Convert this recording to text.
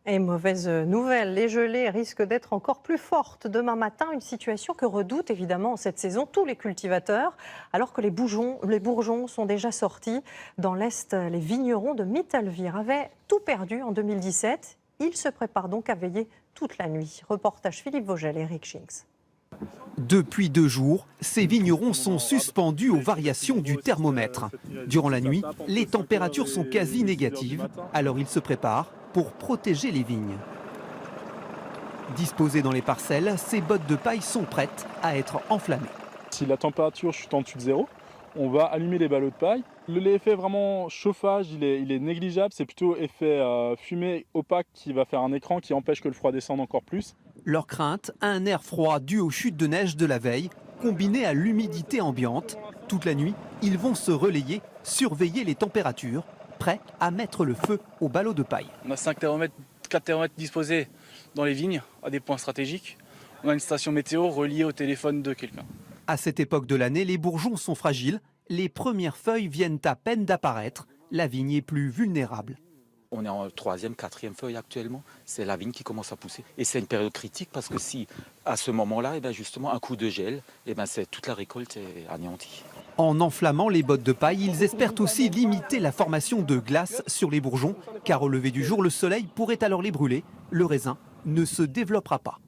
Et mauvaise nouvelle, les gelées risquent d'être encore plus fortes demain matin, une situation que redoutent évidemment en cette saison tous les cultivateurs, alors que les bourgeons sont déjà sortis. Dans l'Est, les vignerons de Mittelwihr avaient tout perdu en 2017. Ils se préparent donc à veiller toute la nuit. Reportage Philippe Vogel et Eric Schinks. Depuis 2 jours, ces vignerons sont suspendus aux variations du thermomètre. Durant la nuit, les températures sont quasi négatives, alors ils se préparent pour protéger les vignes. Disposées dans les parcelles, ces bottes de paille sont prêtes à être enflammées. Si la température chute en dessous de zéro, on va allumer les ballots de paille. L'effet vraiment chauffage, il est négligeable. C'est plutôt effet fumée opaque qui va faire un écran qui empêche que le froid descende encore plus. Leur crainte, un air froid dû aux chutes de neige de la veille, combiné à l'humidité ambiante. Toute la nuit, ils vont se relayer, surveiller les températures, prêts à mettre le feu aux ballots de paille. On a 5 thermomètres, 4 thermomètres disposés dans les vignes à des points stratégiques. On a une station météo reliée au téléphone de quelqu'un. À cette époque de l'année, les bourgeons sont fragiles. Les premières feuilles viennent à peine d'apparaître. La vigne est plus vulnérable. On est en 3e, 4e feuille actuellement. C'est la vigne qui commence à pousser. Et c'est une période critique parce que si, à ce moment-là, justement, un coup de gel, c'est toute la récolte est anéantie. En enflammant les bottes de paille, ils espèrent aussi limiter la formation de glace sur les bourgeons, car au lever du jour, le soleil pourrait alors les brûler. Le raisin ne se développera pas.